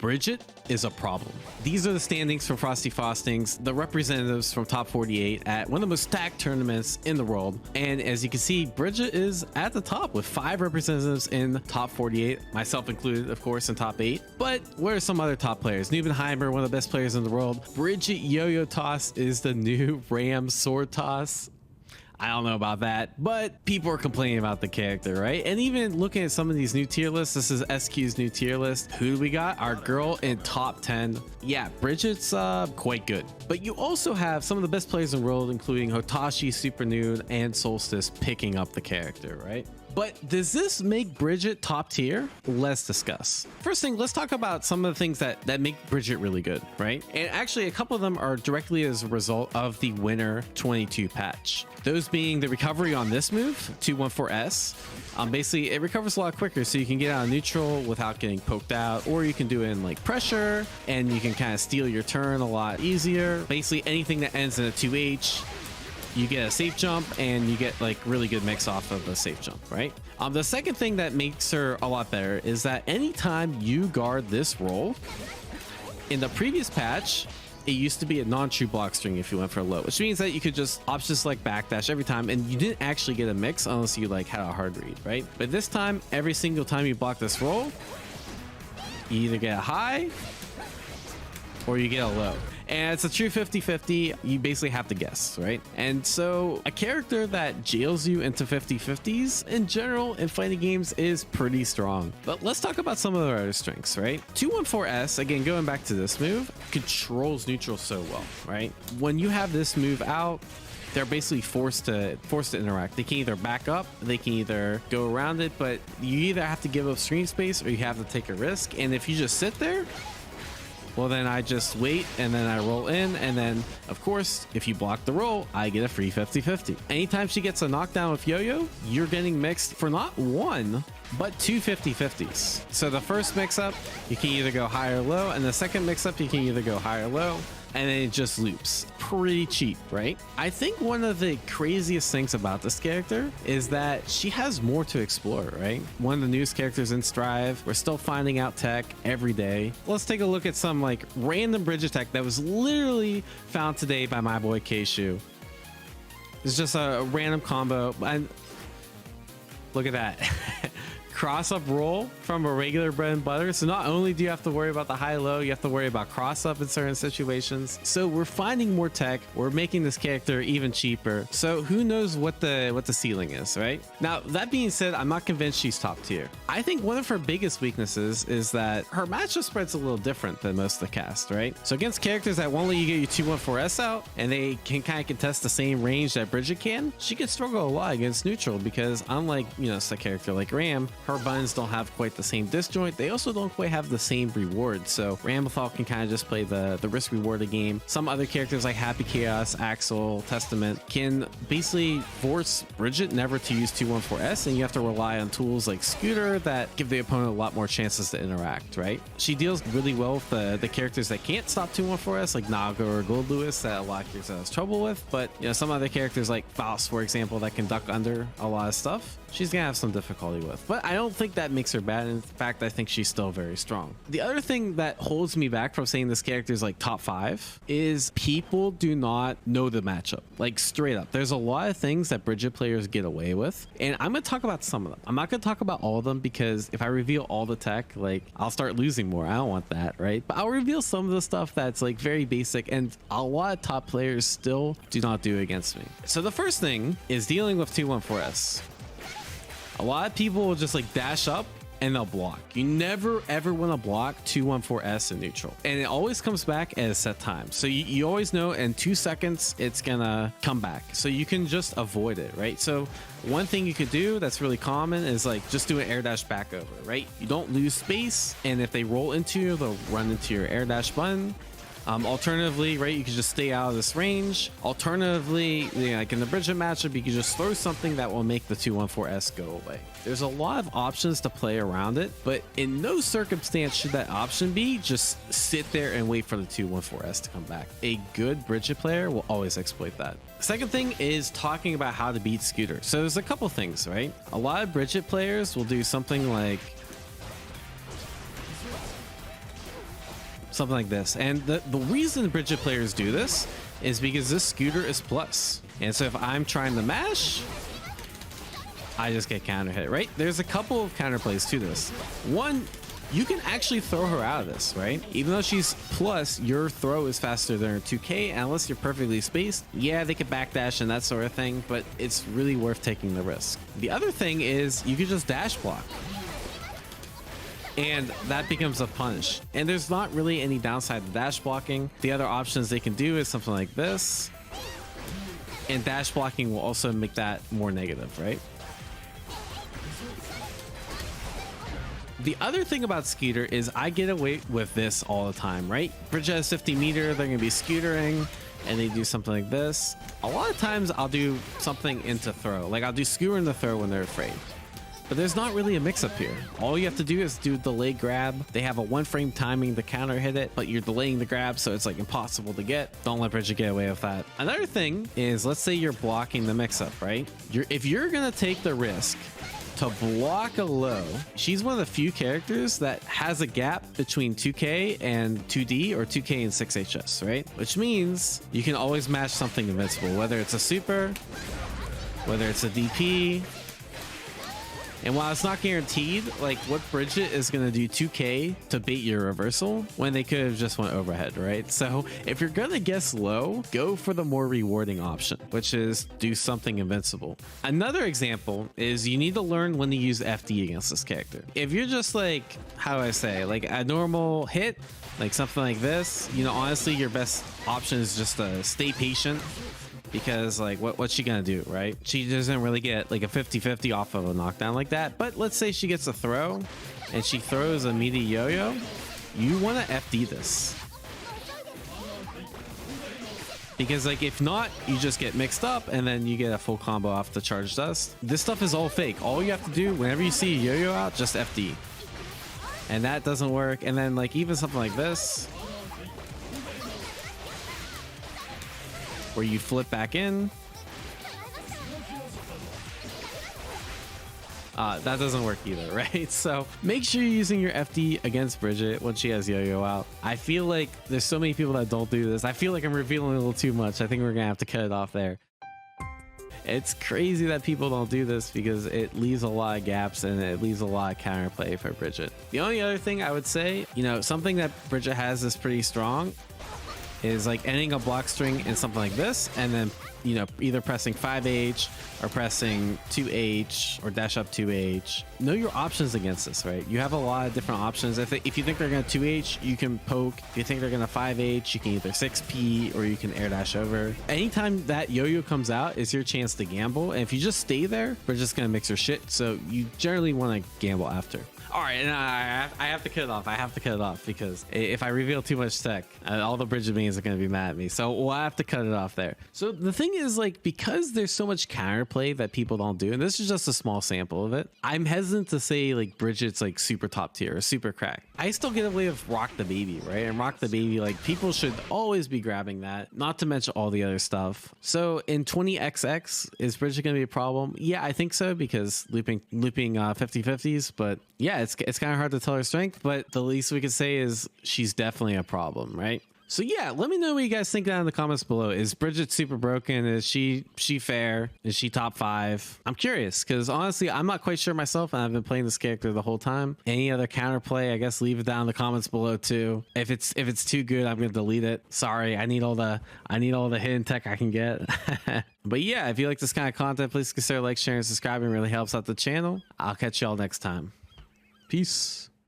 Bridget is a problem. These are the standings from Frosty Frostings, the representatives from Top 48 at one of the most stacked tournaments in the world. And as you can see, Bridget is at the top with 5 representatives in Top 48, myself included, of course, in Top 8. But what are some other top players? Nubenheimer, one of the best players in the world. Bridget Yo-Yo Toss is the new Ram Sword Toss. I don't know about that, but people are complaining about the character, right? And even looking at some of these new tier lists, this is SQ's new tier list. Who do we got? Our girl in top 10. Yeah, Bridget's quite good. But you also have some of the best players in the world, including Hotashi, Supernoon, and Solstice picking up the character, right? But does this make Bridget top tier? Let's discuss. First thing, let's talk about some of the things that make Bridget really good, right? And actually, a couple of them are directly as a result of the Winter 22 patch. Those being the recovery on this move, 214S. Basically, it recovers a lot quicker, so you can get out of neutral without getting poked out, or you can do it in like pressure, and you can kind of steal your turn a lot easier. Basically, anything that ends in a 2H, you get a safe jump and you get like really good mix off of the safe jump, right? The second thing that makes her a lot better is that anytime you guard this roll, in the previous patch, it used to be a non-true block string if you went for low, which means that you could just option select backdash every time and you didn't actually get a mix unless you like had a hard read, right? But this time, every single time you block this roll, you either get a high or you get a low. And it's a true 50-50. You basically have to guess, right? And so a character that jails you into 50-50s in general in fighting games is pretty strong. But let's talk about some of their other strengths, right? 214S, again, going back to this move, controls neutral so well, right? When you have this move out, they're basically forced to interact. They can either back up, they can either go around it, but you either have to give up screen space or you have to take a risk. And if you just sit there, well, then I just wait and then I roll in. And then, of course, if you block the roll, I get a free 50-50. Anytime she gets a knockdown with Yo-Yo, you're getting mixed for not one, but 2 50-50s. So the first mix up, you can either go high or low. And the second mix up, you can either go high or low. And then it just loops. Pretty cheap, right? I think one of the craziest things about this character is that she has more to explore, right? One of the newest characters in Strive. We're still finding out tech every day. Let's take a look at some like random Bridget tech that was literally found today by my boy Keishu. It's just a random combo. And look at that. Cross up roll from a regular bread and butter. So not only do you have to worry about the high low, you have to worry about cross up in certain situations. So we're finding more tech. We're making this character even cheaper. So who knows what the ceiling is, right? Now, that being said, I'm not convinced she's top tier. I think one of her biggest weaknesses is that her matchup spread's a little different than most of the cast, right? So against characters that won't let you get your 214S out and they can kind of contest the same range that Bridget can, she can struggle a lot against neutral because unlike, you know, a character like Ram, her buttons don't have quite the same disjoint. They also don't quite have the same reward. So Ramlethal can kind of just play the risk rewarded game. Some other characters like Happy Chaos, Axel, Testament can basically force Bridget never to use 214S, and you have to rely on tools like Scooter that give the opponent a lot more chances to interact, right? She deals really well with the characters that can't stop 214S, like Naga or Gold Lewis, that a lot of characters has trouble with. But you know, some other characters like Faust, for example, that can duck under a lot of stuff, she's gonna have some difficulty with. But I don't think that makes her bad. In fact, I think she's still very strong. The other thing that holds me back from saying this character is like top 5 is people do not know the matchup. Like straight up, there's a lot of things that Bridget players get away with, and I'm gonna talk about some of them. I'm not gonna talk about all of them because if I reveal all the tech, like I'll start losing more. I don't want that, right? But I'll reveal some of the stuff that's like very basic and a lot of top players still do not do against me. So the first thing is dealing with 214S. A lot of people will just like dash up and they'll block. You never ever want to block 214S in neutral, and it always comes back at a set time. So you always know in 2 seconds it's gonna come back, so you can just avoid it, right? So one thing you could do that's really common is like just do an air dash back over, right? You don't lose space, and if they roll into you, they'll run into your air dash button. Alternatively, right, you can just stay out of this range. Alternatively, you know, like in the Bridget matchup, you can just throw something that will make the 214S go away. There's a lot of options to play around it, but in no circumstance should that option be just sit there and wait for the 214S to come back. A good Bridget player will always exploit that. Second thing is talking about how to beat Scooter. So there's a couple things, right? A lot of Bridget players will do something like something like this. And the reason Bridget players do this is because this scooter is plus. And so if I'm trying to mash, I just get counter hit, right? There's a couple of counterplays to this. One, you can actually throw her out of this, right? Even though she's plus, your throw is faster than her 2K, and unless you're perfectly spaced, yeah, they could backdash and that sort of thing, but it's really worth taking the risk. The other thing is you could just dash block, and that becomes a punish. And there's not really any downside to dash blocking. The other options they can do is something like this, and dash blocking will also make that more negative, right? The other thing about Scooter is I get away with this all the time, right? Bridget has 50 meter, they're gonna be scootering, and they do something like this. A lot of times I'll do something into throw, like I'll do skewer in the throw when they're afraid. But there's not really a mix up here. All you have to do is do delay grab. They have a 1 frame timing to counter hit it, but you're delaying the grab, so it's like impossible to get. Don't let Bridget get away with that. Another thing is, let's say you're blocking the mix up, right? If you're gonna take the risk to block a low, she's one of the few characters that has a gap between 2K and 2D or 2K and 6HS, right? Which means you can always match something invincible, whether it's a super, whether it's a DP. And while it's not guaranteed, like what Bridget is going to do 2K to bait your reversal when they could have just went overhead, right? So if you're going to guess low, go for the more rewarding option, which is do something invincible. Another example is you need to learn when to use FD against this character. If you're just like, how do I say, like a normal hit, like something like this, you know, honestly, your best option is just to stay patient. Because like what's she gonna do, right? She doesn't really get like a 50-50 off of a knockdown like that. But let's say she gets a throw and she throws a meaty yo-yo. You want to FD this, because like if not, you just get mixed up and then you get a full combo off the charge dust. This stuff is all fake. All you have to do whenever you see a yo-yo out, just FD, and that doesn't work. And then like even something like this, where you flip back in, that doesn't work either, right? So make sure you're using your FD against Bridget when she has yo-yo out. I feel like there's so many people that don't do this. I feel like I'm revealing a little too much. I think we're gonna have to cut it off there. It's crazy that people don't do this because it leaves a lot of gaps and it leaves a lot of counterplay for Bridget. The only other thing I would say, you know, something that Bridget has is pretty strong is like ending a block string in something like this, and then, you know, either pressing 5H or pressing 2H or dash up 2H. Know your options against this, right? You have a lot of different options. If you think they're going to 2H, you can poke. If you think they're going to 5H, you can either 6P or you can air dash over. Anytime that yo-yo comes out is your chance to gamble, and if you just stay there, we're just going to mix your shit, so you generally want to gamble after. All right, and I have to cut it off. I have to cut it off because if I reveal too much tech, all the Bridget mains are going to be mad at me. So we'll have to cut it off there. So the thing is, like, because there's so much counterplay that people don't do, and this is just a small sample of it, I'm hesitant to say like Bridget's like super top tier or super crack. I still get away with Rock the Baby, right? And Rock the Baby, like, people should always be grabbing that, not to mention all the other stuff. So in 20XX, is Bridget going to be a problem? Yeah, I think so, because looping 50-50s, but yeah, it's kind of hard to tell her strength, but the least we could say is she's definitely a problem, right? So yeah, let me know what you guys think down in the comments below. Is Bridget super broken? Is she fair? Is she top 5? I'm curious, because honestly, I'm not quite sure myself, and I've been playing this character the whole time. Any other counterplay, I guess leave it down in the comments below too. If it's too good, I'm gonna delete it. Sorry, I need all the hidden tech I can get. But yeah, if you like this kind of content, please consider like, sharing, and subscribing. It really helps out the channel. I'll catch y'all next time. Peace.